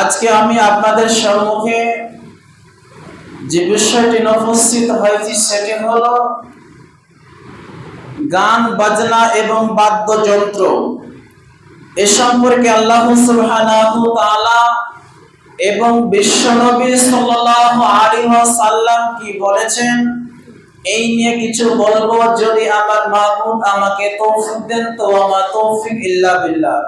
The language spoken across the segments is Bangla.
আজকে আমি আপনাদের সম্মুখে যে বিষয়টি উপস্থিত হয়েছি সেটি হলো গান বাজনা এবং বাদ্যযন্ত্র। এ সম্পর্কে আল্লাহ সুবহানাহু ওয়া তাআলা এবং বিশ্বনবী সাল্লাল্লাহু আলাইহি ওয়াসাল্লাম কি বলেছেন এই নিয়ে কিছু বলবো। যদি আমার মাবুদ আমাকে তৌফিক দেন তো আমার তৌফিক ইল্লা বিল্লাহ।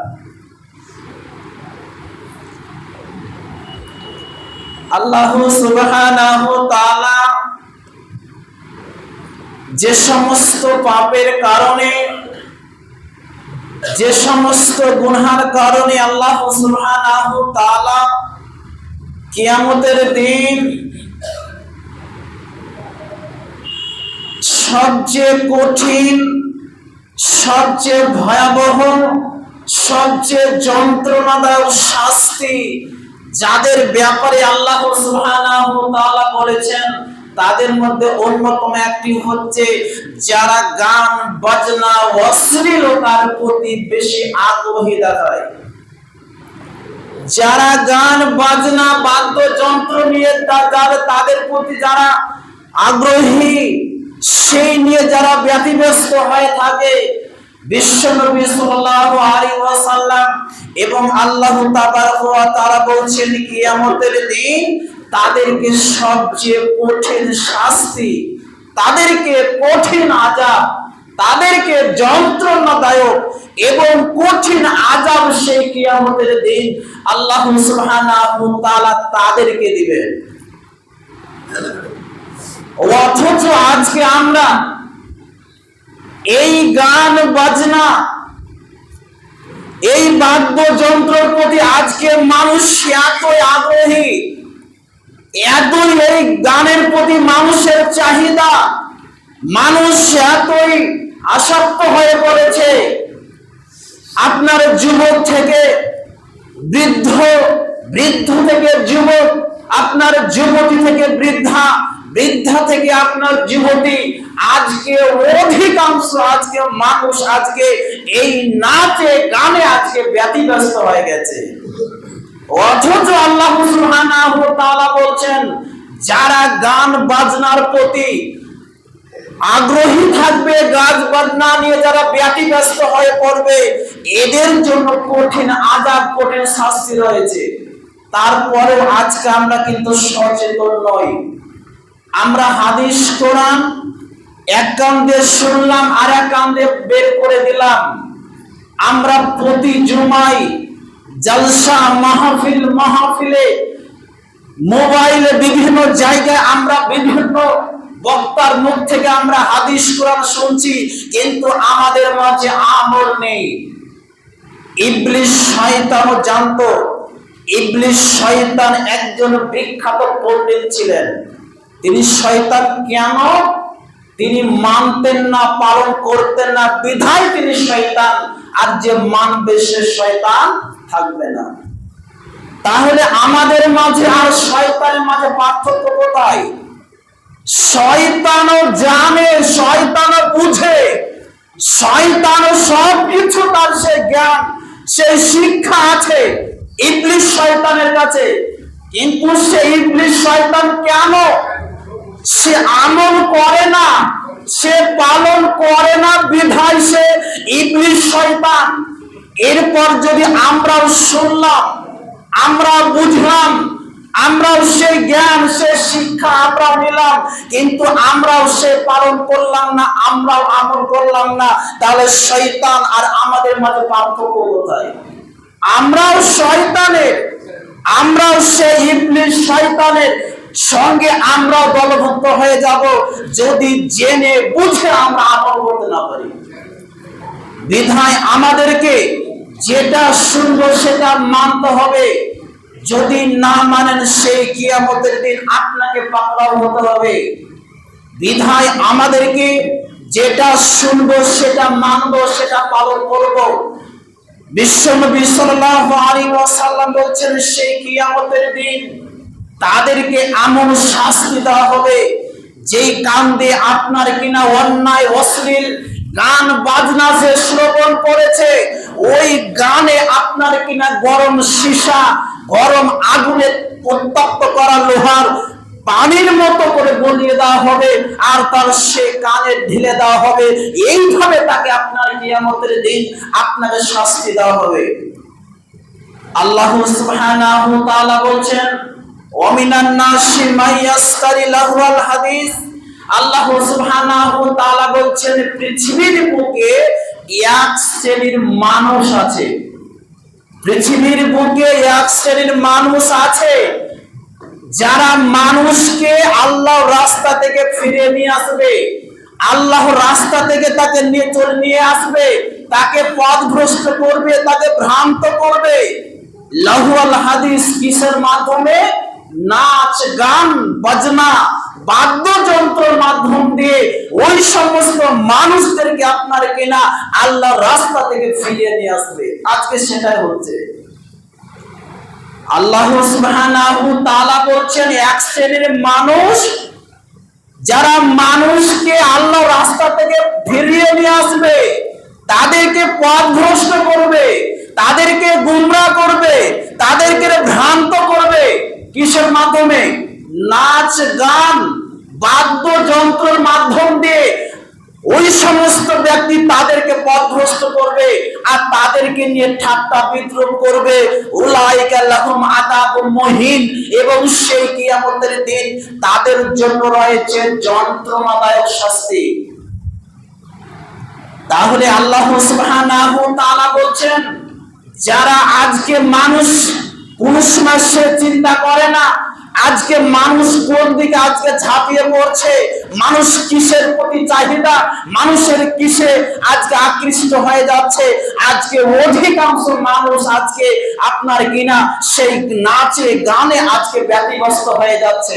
আল্লাহ সুবহানাহু ওয়া তাআলা যে সমস্ত পাপের কারণে, যে সমস্ত গুনাহের কারণে আল্লাহ সুবহানাহু ওয়া তাআলা কিয়ামতের দিন সবচেয়ে কঠিন, সবচেয়ে ভয়াবহ, সবচেয়ে যন্ত্রণাদায়ক শাস্তি যাদের ব্যাপারে আল্লাহ সুবহানাহু ওয়া তাআলা বলেছেন তাদের মধ্যে অন্যতম একটি হচ্ছে যারা গান বাজনা অশ্লীলতার প্রতি বেশি আগ্রহী দেখায়। যারা গান বাজনা বাদ্যযন্ত্র নিয়ে তাদের প্রতি যারা আগ্রহী, সেই নিয়ে যারা ব্যতিব্যস্ত হয়ে থাকে, বিশ্বনবী সাল্লাল্লাহু আলাইহি ওয়াসাল্লাম এবং আল্লাহ তাবারক ওয়া তাআলা বলছেন কিয়ামতের দিন তাদেরকে সবচেয়ে কঠিন শাস্তি, তাদেরকে কঠিন আযাব, তাদেরকে যন্ত্রণাদায়ক এবং কঠিন আযাব সেই কিয়ামতের দিন আল্লাহ সুবহানাহু ওয়া তাআলা তাদেরকে দিবেন। অথচ আজকে আমরা এই গান বাজনা, এই বাদ্যযন্ত্রের প্রতি আজকে মানুষ এতই আগ্রহী, এতই এই গানের প্রতি মানুষের চাহিদা, মানুষ এতই আসক্ত হয়ে পড়েছে। আপনার যুবক থেকে বৃদ্ধ, বৃদ্ধ থেকে যুবক, আপনার যুবতী থেকে বৃদ্ধা, বৃদ্ধা থেকে আপনার যুবতী, আজকে অধিকাংশ আজকে মানুষ আজকে এই নাচে গানে আজকে ব্যতিব্যস্ত হয়ে গেছে। অথচ আল্লাহ সুবহানাহু ওয়া তাআলা বলছেন যারা গান বাজনার প্রতি আগ্রহী থাকবে, গান বাজনা নিয়ে যারা ব্যতিব্যস্ত হয়ে পড়বে, এদের জন্য কঠিন আযাব, কঠিন শাস্তি রয়েছে। তারপরেও আজকে আমরা কিন্তু সচেতন নই। আমরা হাদিস কোরআন এক কান দিয়ে শুনলাম আর এক কান দিয়ে বের করে দিলাম। আমরা প্রতি জুমায় জলসা মাহফিলে মোবাইলে বিভিন্ন জায়গায় আমরা বিভিন্ন বক্তার মুখ থেকে আমরা হাদিস কোরআন শুনছি, কিন্তু আমাদের মাঝে আমল নেই। ইবলিস শয়তানও জানতো। ইবলিস শয়তান একজন বিখ্যাত পণ্ডিত ছিলেন। তিনি শয়তান কেন? তিনি মানতেন না, পালন করতেন না, বিধায় তিনি শয়তান। আর যে মানবে সে শয়তান থাকবে না। তাহলে আমাদের মাঝে আর শয়তানের মাঝে পার্থক্য কোথায়? শয়তানও জানে, শয়তানও বুঝে, শয়তানও সবকিছু তার সে জ্ঞান, সে শিক্ষা আছে ইবলিস শয়তানের কাছে। কিন্তু সে ইবলিস শয়তান কেন সে আমল করে না, সে পালন করে না, বিধায় সে ইবলিস শয়তান। এরপর যদি আমরাও শুনলাম, আমরা বুঝলাম, আমরাও সেই জ্ঞান, সে শিক্ষা আমরাও নিলাম, কিন্তু আমরাও সে পালন করলাম না, আমরাও আমল করলাম না, তাহলে শয়তান আর আমাদের মাঝে পার্থক্য কোথায়? আমরাও শয়তানের, আমরাও সেই ইবলিস শয়তানের সঙ্গে আমরাও দলভুক্ত হয়ে যাব যদি জেনে বুঝে আমরা আমল করতে না পারি। বিধায় আমাদেরকে যেটা শুনবো সেটা মানতে হবে। যদি না মানেন সেই কিয়ামতের দিন আপনাকে পাকড়াও হতে হবে। বিধায় আমাদেরকে যেটা শুনবো সেটা মানবো, সেটা পালন করব। বিশ্বনবী সাল্লাল্লাহু আলাইহি ওয়াসাল্লাম বলছেন সেই কিয়ামতের দিন তাদেরকে এমন শাস্তি দেওয়া হবে যেই কান দিয়ে আপনার কিনা অন্যায় অশ্লীল গান বাজনা যে শ্রবণ করেছে, ওই গানে আপনার কিনা গরম সীসা গরম আগুনে উত্তপ্ত করা লোহার পানির মতো করে গলিয়ে দেওয়া হবে আর তার সে কানে ঢেলে দেওয়া হবে। এইভাবে তাকে আপনার কিয়ামতের দিন আপনাকে শাস্তি দেওয়া হবে। আল্লাহ সুবহানাহু ওয়া তাআলা বলছেন, ওয়া মিনান নাসি মাইয়াসতারি লাহওয়াল হাদিস। আল্লাহ সুবহানাহু ওয়া তাআলা বলছেন, পৃথিবীর বুকে এক শ্রেণীর মানুষ আছে, পৃথিবীর বুকে এক শ্রেণীর মানুষ আছে যারা মানুষকে আল্লাহর রাস্তা থেকে ফিরিয়ে নিয়ে আসবে, আল্লাহর রাস্তা থেকে তাকে নিয়ে আসবে, তাকে পথভ্রষ্ট করবে, তাকে ভ্রান্ত করবে। লাহওয়াল হাদিস কিসের মাধ্যমে? নাচ, গান, বাজনা, বাদ্যযন্ত্রের মাধ্যম দিয়ে ওই সমস্ত মানুষদেরকে আপনার কিনা আল্লাহর রাস্তা থেকে ফিরিয়ে নিয়ে আসবে। আজকে সেটাই হচ্ছে। আল্লাহ সুবহানাহু ওয়া তাআলা বলছেন, এক শ্রেণীর মানুষ যারা মানুষকে আল্লাহর রাস্তা থেকে ফিরিয়ে নিয়ে আসবে, তাদেরকে পথভ্রষ্ট করবে, তাদেরকে গুমরাহ করবে, তাদেরকে ভ্রান্ত করবে। কিসের মাধ্যমে? নাচ, গান, বাদ্যযন্ত্রের মাধ্যম দিয়ে ওই সমস্ত ব্যক্তি তাদেরকে পথভ্রষ্ট করবে আর তাদেরকে নিয়ে ঠাট্টা বিদ্রূপ করবে। উলাইকা লাহুম আযাবুম মুহিন, এবং সেই কিয়ামতের দিন তাদের জন্য রয়েছে যন্ত্রণাদায়ক শাস্তি। তাহলে আল্লাহ সুবহানাহু ওয়া তাআলা বলছেন, যারা আজকে মানুষ কোন সময় সে চিন্তা করে না আজকে মানুষ কোন দিকে আজকে ঝাঁপিয়ে পড়ছে, মানুষ কিসের প্রতি চাহিদা, মানুষের কিসে আজকে আকৃষ্ট হয়ে যাচ্ছে। আজকে অধিকাংশ মানুষ আজকে আপনার কিনা সেই নাচে গানে আজকে ব্যতিব্যস্ত হয়ে যাচ্ছে।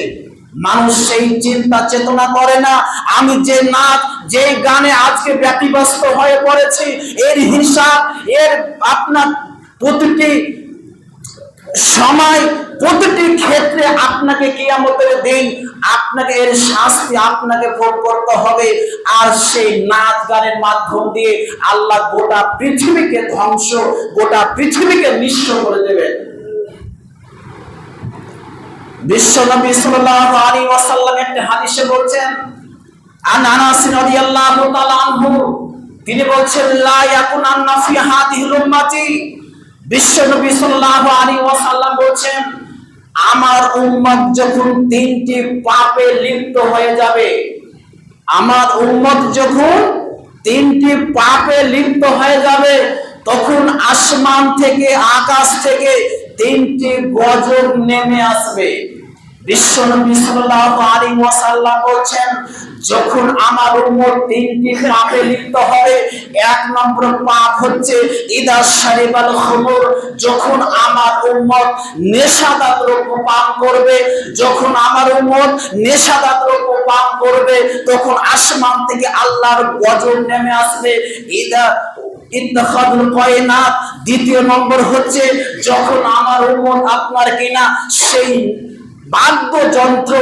মানুষ সেই চিন্তা চেতনা করে না, আমি যে নাচ যে গানে আজকে ব্যতিব্যস্ত হয়ে পড়েছি, এর হিসাব, এর আপনার প্রতিটি সময়, প্রতিটি ক্ষেত্রে আপনাকে কিয়ামতের দিন আপনাকে এর শাস্তি আপনাকে ভোগ করতে হবে। আর সেই নাচ গানের মাধ্যম দিয়ে আল্লাহ গোটা পৃথিবীকে ধ্বংস, গোটা পৃথিবীকে নিঃস্ব করে দেবেন। বিশ্বনবী সাল্লাল্লাহু আলাইহি ওয়াসাল্লাম একটা হাদিসে বলছেন, আন আনাস রাদিয়াল্লাহু তাআলা আনহু, তিনি বলছেন, লা ইয়াকুনান্না ফি হাদিহিল উম্মতি, বিশ্বনবী সাল্লাল্লাহু আলাইহি ওয়াসাল্লাম বলছেন, আমার উম্মত যখন তিনটি পাপে লিপ্ত হয়ে যাবে, আমার উম্মত যখন তিনটি পাপে লিপ্ত হয়ে যাবে, তখন আসমান থেকে, আকাশ থেকে তিনটি গজব নেমে আসবে। বিশ্বনবী সাল্লাল্লাহু আলাইহি ওয়াসাল্লাম বলছেন, যখন আমার উম্মত তিনটি পাপে লিপ্ত হবে, এক নম্বর পাপ হচ্ছে ইদা শারিবাল খুমুর, যখন আমার উম্মত নেশাদার দ্রব্য পান করবে, যখন আমার উম্মত নেশাদার দ্রব্য পান করবে, তখন আসমান থেকে আল্লাহর গজব নেমে আসবে। ইত্তাখাদুল কায়নাত, দ্বিতীয় নম্বর হচ্ছে যখন আমার উম্মত আপনার কিনা সেই বাদ্যযন্ত্র,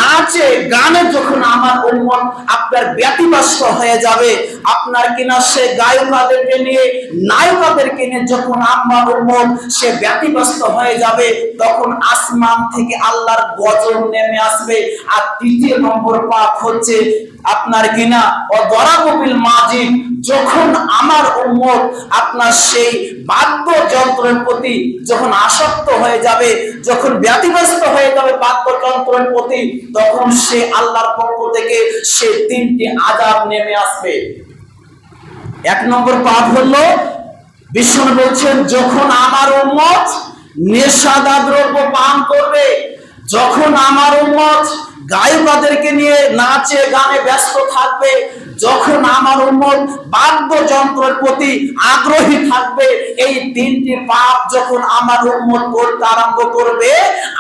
নাচে গানে যখন আমার উম্মত আপনার ব্যতিব্যস্ত হয়ে যাবে, আপনার কিনা সে গায়কদেরকে নিয়ে, নায়কদেরকে নিয়ে যখন আমার উম্মত সে ব্যতিব্যস্ত হয়ে যাবে, তখন আসমান থেকে আল্লাহর গজব নেমে আসবে। আর তৃতীয় নম্বর পাপ হচ্ছে আপনার কিনা অদরাবিল মাজিদ, যখন আমার উম্মত আপনার সেই বাদ্যযন্ত্রের প্রতি যখন আসক্ত হয়ে যাবে, যখন ব্যতিব্যস্ত হয়ে যাবে বাদ্যযন্ত্রের প্রতি, তখন সে আল্লাহর পক্ষ থেকে সে তিনটি আযাব নেমে আসবে। এক নম্বর পাপ হলো, বিষ্ণু বলছেন, যখন আমার উম্মত নেশাদার দ্রব্য পান করবে, যখন আমার উম্মত গায়কদেরকে নিয়ে নাচে গানে ব্যস্ত থাকবে, যখন আমার উম্মত বাদ্যযন্ত্রের প্রতি আগ্রহী থাকবে, এই তিনটি পাপ যখন আমার উম্মত করতে আরম্ভ করবে,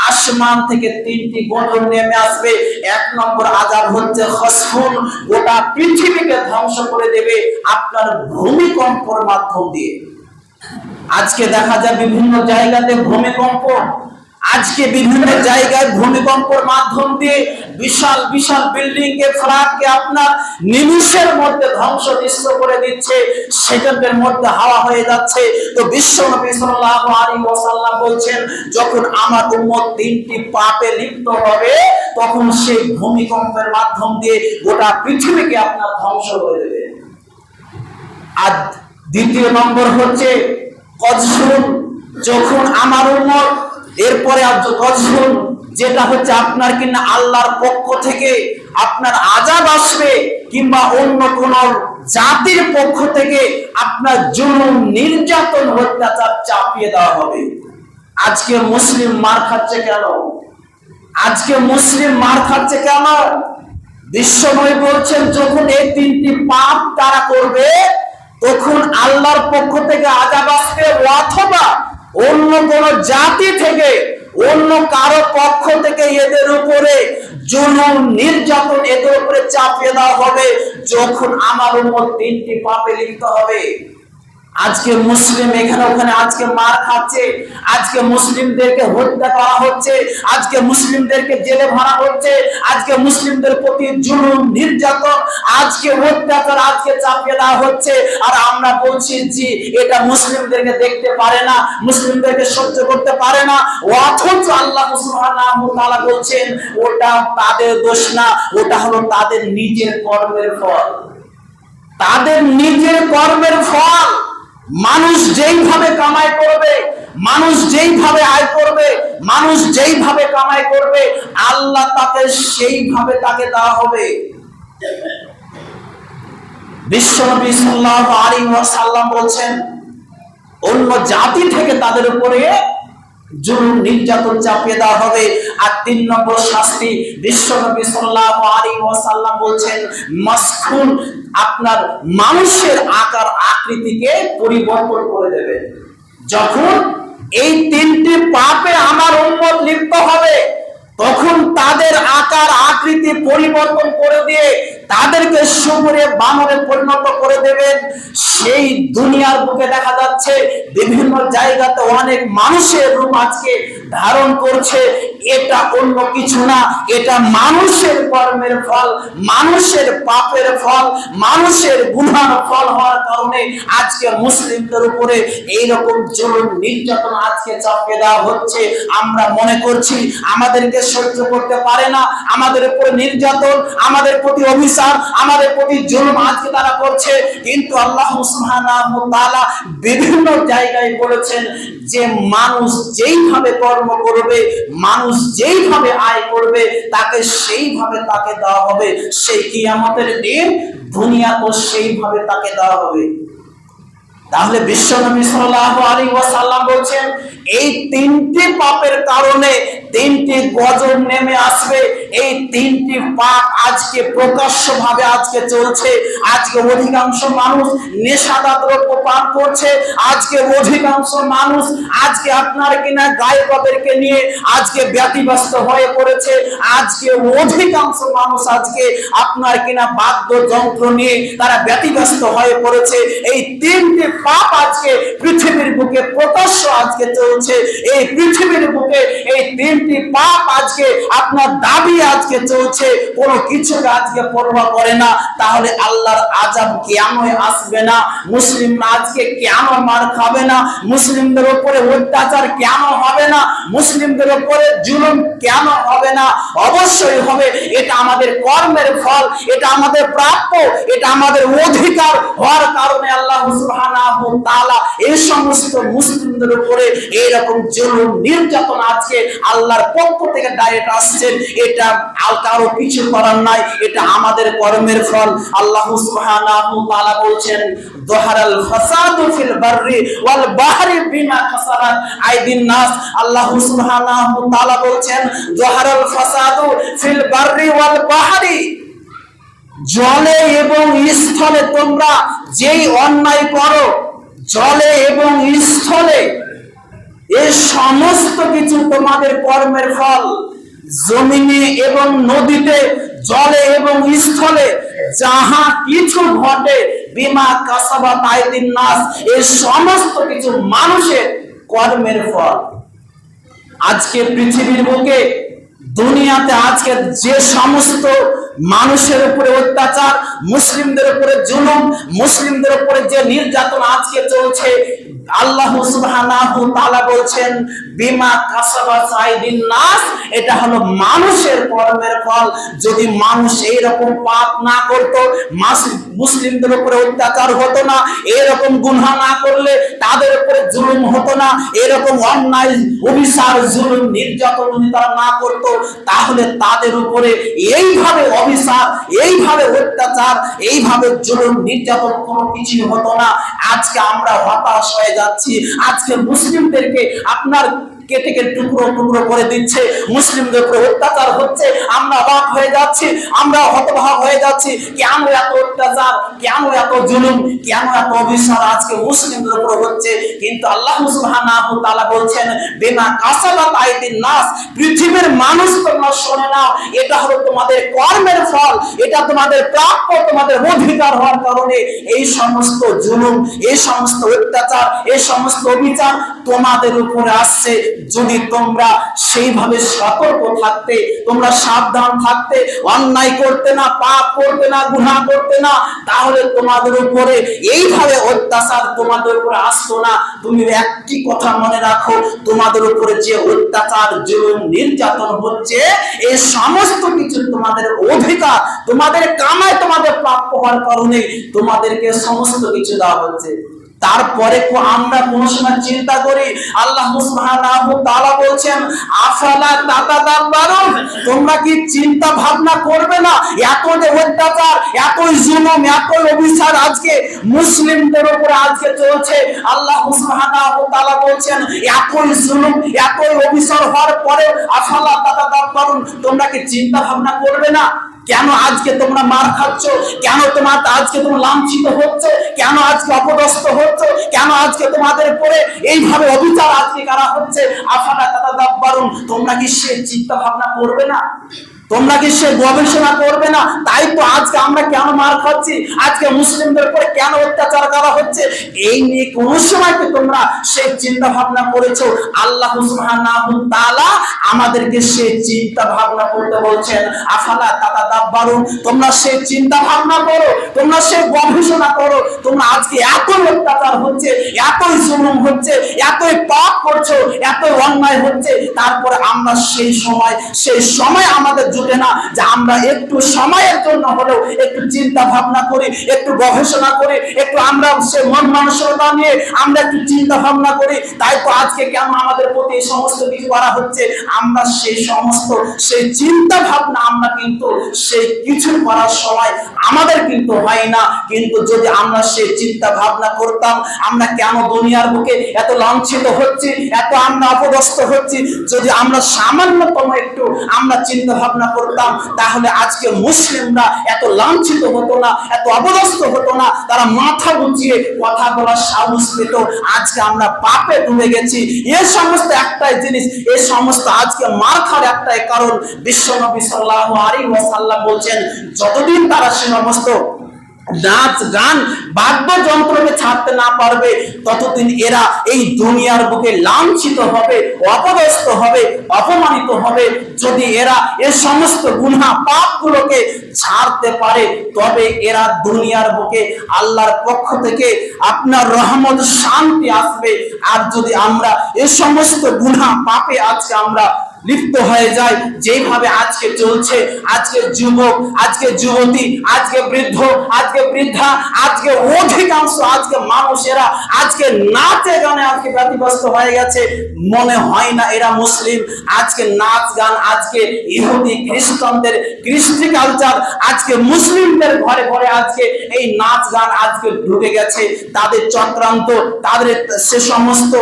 আসমান থেকে তিনটি গজব নেমে আসবে। এক নম্বর আযাব হচ্ছে খসফুন, গোটা পৃথিবীকে ধ্বংস করে দেবে আপনার ভূমিকম্পের মাধ্যম দিয়ে। আজকে দেখা যায় বিভিন্ন জায়গাতে ভূমিকম্প, আজকে বিভিন্ন জায়গায় ভূমিকম্পের মাধ্যম দিয়ে বিশাল বিশাল বিল্ডিং কে ফ্ল্যাটকে আপনার নিমিষের মধ্যে ধ্বংস করে দিচ্ছে, সেকেন্ডের মধ্যে হাওয়া হয়ে যাচ্ছে। তো বিশ্বনবী সাল্লাল্লাহু আলাইহি ওয়াসাল্লাম বলছেন, যখন আমার উম্মত তিনটি পাপে লিপ্ত হবে তখন সেই ভূমিকম্পের মাধ্যম দিয়ে গোটা পৃথিবীকে আপনার ধ্বংস করে দেবে। আর দ্বিতীয় নম্বর হচ্ছে কজসুন, যখন আমার উম্মত এরপরে কজসুন যেটা হচ্ছে আপনার কিনা আল্লাহর পক্ষ থেকে আপনার আযাব আসবে, কিংবা অন্য কোন জাতির পক্ষ থেকে আপনার জুলুম নির্যাতন অত্যাচার চাপিয়ে দেওয়া হবে। আজকে মুসলিম মার খাচ্ছে কেন? আজকে মুসলিম মার খাচ্ছে কেন? বিশ্বনবী বলছেন, যখন এই তিনটি পাপ তারা করবে তখন আল্লাহর পক্ষ থেকে আযাব আসবে, অথবা অন্য কোন জাতি থেকে অন্য কারো পক্ষ থেকে এদের উপরে জুলুম নির্যাতন এদের উপরে চাপিয়ে দেওয়া হবে, যখন আমার উম্মত তিনটি পাপে লিপ্ত হবে। আজকে মুসলিম এখানে ওখানে আজকে মার খাচ্ছে, আজকে মুসলিমদেরকে হত্যা করা হচ্ছে, আজকে মুসলিমদেরকে জেলে ভরা হচ্ছে, আজকে মুসলিমদের প্রতি জুলুম নির্যাতন আজকে অত্যাচার আজকে চাপিয়ে দেওয়া হচ্ছে। আর আমরা বলছি যে এটা মুসলিমদেরকে দেখতে পারে না, মুসলিমদেরকে সহ্য করতে পারে না, অথচ আল্লাহ সুবহানাহু ওয়া তাআলা বলছেন ওটা তাদের দোষ না, ওটা হলো তাদের নিজের কর্মের ফল, তাদের নিজের কর্মের ফল। মানুষ যেইভাবে কামাই করবে, মানুষ যেইভাবে আয় করবে, মানুষ যেইভাবে কামাই করবে, আল্লাহ তাকে সেইভাবে তাকে দেওয়া হবে। বিশ্বনবী সাল্লাল্লাহু আলাইহি ওয়াসাল্লাম বলছেন, অন্য জাতি থেকে তাদের উপরে জুলুম নির্যাতন চাপিয়ে দেওয়া হবে। আর 3 নম্বর শাস্তি, বিশ্বনবী সাল্লাল্লাহু আলাইহি ওয়াসাল্লাম বলছেন, মাসখুন, আপনার মানুষের আকার আকৃতিকে পরিবর্তন করে দেবে। যখন এই তিনটি পাপে আমার উম্মত লিপ্ত হবে তখন তাদের আকার আকৃতি পরিবর্তন করে দিয়ে তাদেরকে শুয়োরে বানরে পরিণত করে দেবেন। সেই দুনিয়ার বুকে দেখা যাচ্ছে বিভিন্ন জায়গাতে অনেক মানুষের রূপ আজকে ধারণ করছে। এটা অন্য কিছু না, এটা মানুষের কর্মের ফল, মানুষের পাপের ফল, মানুষের গুনার ফল হওয়ার কারণে আজকে মুসলিমদের উপরে এইরকম জুলুম নির্যাতন আজকে চাপিয়ে দেওয়া হচ্ছে। আমরা মনে করছি আমাদেরকে সহ্য করতে পারে না, আমাদের উপরে নির্যাতন, আমাদের প্রতি অভিশাপ, আমাদের প্রতি জুলুম আজকে তারা করছে। কিন্তু আল্লাহ সুবহানাহু ওয়া তাআলা বিভিন্ন জায়গায় বলেছেন যে মানুষ যেইভাবে কর্ম করবে, মানুষ যেইভাবে আয় করবে, তাকে সেইভাবে তাকে দেওয়া হবে। সেই কিয়ামতের দিন দুনিয়া তো সেইভাবে তাকে দেওয়া হবে। তাহলে বিশ্বনবী সাল্লাল্লাহু আলাইহি ওয়াসাল্লাম বলছেন, এই তিনটি পাপের কারণে তিনটি গজব নেমে আসবে। এই তিনটি পাপ আজকে প্রকাশ্যভাবে আজকে চলছে। আজকে অধিকাংশ মানুষ নেশাদার দ্রব্য পান করছে, আজকে অধিকাংশ মানুষ আজকে আপনার কিনা গায়কদেরকে নিয়ে আজকে ব্যতিব্যস্ত হয়ে পড়েছে, আজকে অধিকাংশ মানুষ আজকে আপনার কিনা বাদ্যযন্ত্র নিয়ে তারা ব্যতিব্যস্ত হয়ে পড়েছে। এই তিনটি পাপ আজকে পৃথিবীর বুকে প্রকাশ্য আজকে চলছে। এই পৃথিবীর বুকে এই তিনটি পাপ আজকে আপনার দাবি আজকে চলছে, কোনো কিছুকে আজকে পরোয়া করে না। তাহলে আল্লাহর আযাব কেন আসবে না? মুসলিমরা আজকে কেন মার খাবে না? মুসলিমদের উপরে অত্যাচার কেন হবে না? মুসলিমদের উপরে জুলুম কেন হবে না? অবশ্যই হবে। এটা আমাদের কর্মের ফল, এটা আমাদের প্রাপ্য, এটা আমাদের অধিকার হওয়ার কারণে আল্লাহ সুবহানাহু ওয়া তাআলা এই সমস্ত মুসলিমদের উপরে এইরকম জুলুম নির্যাতন আজকে আল্লাহর পক্ষ থেকে ডাইরেক্ট আসছেন। এটা আর কারো কিছু করার নাই, এটা আমাদের কর্মের ফল। আল্লাহ সুবহানাহু ওয়া তাআলা বলছেন, যাহারাল ফাসাদু ফিল বাররি ওয়াল বাহরি বিমা কাসাবাত আইদিন নাস। আল্লাহ সুবহানাহু ওয়া তাআলা বলছেন, যাহারাল ফাসাদু ফিল বাররি ওয়াল বাহরি, জলে এবং স্থলে তোমরা যেই অন্যায় করো, জলে এবং স্থলে, এই সমস্ত কিছু তোমাদের কর্মের ফল। জমিনে এবং নদীতে, জলে এবং স্থলে যাহা কিছু ঘটে, বিমা কাসাবাত আইদিন নাস, এই সমস্ত কিছু মানুষের কর্মের ফল। আজকে পৃথিবীর বুকে দুনিয়াতে আজকে যে সমস্ত মানুষের উপরে অত্যাচার, মুসলিমদের উপরে জুলুম, মুসলিমদের উপরে যে নির্যাতন আজকে চলছে, আল্লাহ সুবহানাহু ওয়া তাআলা বলছেন বিমা কাসাবাত আইদিন নাস, এটা হলো মানুষের কর্মের ফল। যদি মানুষ এইরকম পাপ না করত, মুসলিমদের উপরে অত্যাচার হতো না, এরকম গুনাহ না করলে তাদের উপরে জুলুম হতো না, এরকম অন্যায় অবিচার জুলুম নির্যাতন তারা না করত, তাহলে তাদের উপরে এইভাবে অবিচার, এইভাবে অত্যাচার, এইভাবে জুলুম নির্যাতন কোনো কিছু হতো না। আজকে আমরা হতাশ হয়ে যাচ্ছি। আজকে মুসলিমদেরকে আপনার কেটে কেটে টুকরো টুকরো করে দিচ্ছে, মুসলিমদের উপরে অত্যাচার হচ্ছে, আমরা অবাক হয়ে যাচ্ছি, আমরা হতবাক হয়ে যাচ্ছি। কেন এত অত্যাচার, কেন এত জুলুম, কেন এত অবিচার আজকে মুসলিমদের উপরে হচ্ছে? কিন্তু আল্লাহ সুবহানাহু ওয়া তাআলা বলছেন বিমা কাসাবাত আইদিন নাস, পৃথিবীর মানুষ তোমরা শুনে নাও, এটা হলো তোমাদের কর্মের ফল, এটা তোমাদের প্রাপ্য, তোমাদের অধিকার হওয়ার কারণে এই সমস্ত জুলুম, এই সমস্ত অত্যাচার, এই সমস্ত অবিচার তোমাদের উপরে আসছে। যদি তোমরা সেইভাবে সতর্ক থাকতে, তোমরা সাবধান থাকতে, অন্যায় করতে না, পাপ করতে না, গুনাহ করতে না, তাহলে তোমাদের উপরে এইভাবে অত্যাচার তোমাদের উপরে আসতো না। তুমি একটি কথা মনে রাখো, তোমাদের উপরে যে অত্যাচার, জুলুম, নির্যাতন হচ্ছে, এই সমস্ত কিছু তোমাদের অধিকার, তোমাদের কামাই, তোমাদের প্রাপ্য হওয়ার কারণে তোমাদেরকে সমস্ত কিছু দেওয়া হচ্ছে। তারপরে আমরা কোন সময় চিন্তা করি? আল্লাহ সুবহানাহু ওয়া তাআলা বলছেন আফালা তাতাদাব্বারুন, তোমরা কি চিন্তা ভাবনা করবে না? এত যে অত্যাচার, এত জুলুম, এত অবিচার আজকে মুসলিমদের উপরে আজকে চলছে, আল্লাহ সুবহানাহু ওয়া তাআলা বলছেন এত জুলুম, এত অবিচার হওয়ার পরে আফালা তাতাদাব্বারুন, তোমরা কি চিন্তা ভাবনা করবে না? কেন আজকে তোমরা মার খাচ্ছ? কেন তোমার আজকে তোমরা লাঞ্ছিত হচ্ছ? কেন আজকে অপদস্থ হচ্ছ? কেন আজকে তোমাদের উপরে এইভাবে অবিচার আজকে করা হচ্ছে? আফালা তাতাদাব্বারুন, তোমরা কি সে চিন্তা ভাবনা করবে না? তোমরা কি সে গবেষণা করবে না? তাই তো আজকে আমরা কেন মার খাচ্ছি, আজকে মুসলিমদের উপরে কেন অত্যাচার করা হচ্ছে, এই নিয়ে কোন সময় কি তোমরা সে চিন্তা ভাবনা করেছো? আল্লাহ সুবহানাহু ওয়া তাআলা আমাদেরকে সে চিন্তা ভাবনা করতে বলছেন আফালা তাতাদাব্বারুন, তোমরা সে চিন্তা ভাবনা করো, তোমরা সে গবেষণা করো। তোমরা আজকে এত অত্যাচার হচ্ছে, এতই জুলুম হচ্ছে, এতই পাপ করছো, এত অন্যায় হচ্ছে, তারপরে আমরা সেই সময় আমাদের জুটে না যে আমরা একটু সময়ের জন্য হলেও একটু চিন্তা ভাবনা করি, একটু গবেষণা করি, একটু আমরা সে মন মানসিকতা নিয়ে আমরা একটু চিন্তা ভাবনা করি। তাই তো আজকে কেন আমাদের প্রতি এই সমস্ত কিছু করা হচ্ছে? আমরা সেই চিন্তা ভাবনা আমরা কিন্তু সেই কিছু করার সময় আমাদের কিন্তু হয় না। কিন্তু যদি আমরা সেই চিন্তা ভাবনা করতাম, আমরা কেন দুনিয়ার বুকে এত লাঞ্ছিত হচ্ছি, এত আমরা অপদস্থ হচ্ছি, যদি আমরা সামান্যতম একটু আমরা চিন্তা ভাবনা করতাম, তাহলে আজকে মুসলিমরা এত লাঞ্ছিত হতো না, এত অপদস্থ হতো না, তারা মাথা উঁচিয়ে কথা বলার সাহস পেত। আজকে আমরা পাপে ডুবে গেছি। এই সমস্ত একটাই জিনিস, এই সমস্ত আজকে মার খাওয়ার একটাই কারণ, বিশ্বনবী সাল্লাল্লাহু আলাইহি ওয়াসাল্লাম বলছেন যতদিন তারা সে সমস্ত নাচ গান বাদ্যযন্ত্রকে ছাড়তে না পারবে, ততদিন এরা এই দুনিয়ার বুকে লাঞ্ছিত হবে, অপদস্থ হবে, অপমানিত হবে। যদি এরা এই সমস্ত গুনাহ পাপগুলোকে ছাড়তে পারে, তবে এরা দুনিয়ার বুকে আল্লাহর পক্ষ থেকে আপনার রহমত, শান্তি আসবে। আর যদি আমরা এই সমস্ত গুনাহ পাপে আজকে আমরা লিপ্ত হয়ে যায়, যেভাবে আজকে চলছে, আজকে যুবক, আজকে যুবতী, আজকে বৃদ্ধ, আজকে বৃদ্ধা, আজকে অধিকাংশ আজকে মানুষেরা আজকে নাচে গানে আজকে ব্যতিব্যস্ত হয়ে গেছে, মনে হয় না এরা মুসলিম। আজকে নাচ গান, আজকে ইহুদি খ্রিস্টানদের কৃষ্টি কালচার আজকে মুসলিমদের ঘরে ঘরে আজকে এই নাচ গান আজকে ঢুকে গেছে। তাদের চক্রান্ত, তাদের সে সমস্ত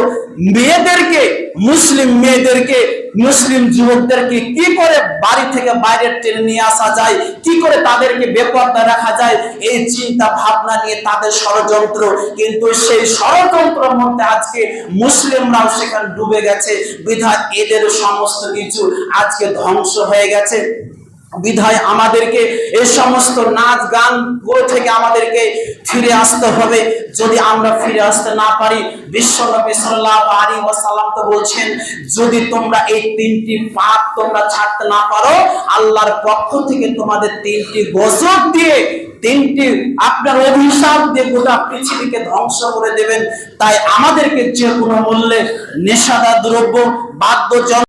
মেয়েদেরকে, মুসলিম মেয়েদেরকে, মুসলিম যুবকদেরকে কি করে বাড়ি থেকে বাইরে টেনে নিয়ে আসা যায়, কি করে তাদেরকে বেপরদা রাখা যায়, এই চিন্তা ভাবনা নিয়ে তাদের ষড়যন্ত্র। কিন্তু সেই ষড়যন্ত্রের মধ্যে আজকে মুসলিমরাও সেখানে ডুবে গেছে, বিধায় এদের সমস্ত কিছু আজকে ধ্বংস হয়ে গেছে। বিধায় আমাদেরকে এই সমস্ত নাচ গান গুলো থেকে আমাদেরকে ফিরে আসতে হবে। যদি আমরা ফিরে আসতে না পারি, বিশ্বনবী সাল্লাল্লাহু আলাইহি ওয়াসাল্লাম তো বলছেন, যদি তোমরা এই তিনটি পাপ তোমরা ছাড়তে না পারো, আল্লাহর পক্ষ থেকে তোমাদের তিনটি গজব দিয়ে, তিনটি আপনার অভিশাপ দিয়ে গোটা পৃথিবীকে ধ্বংস করে দেবেন। তাই আমাদেরকে যে কোনো মূল্যে নেশাদার দ্রব্য, বাদ্যযন্ত্র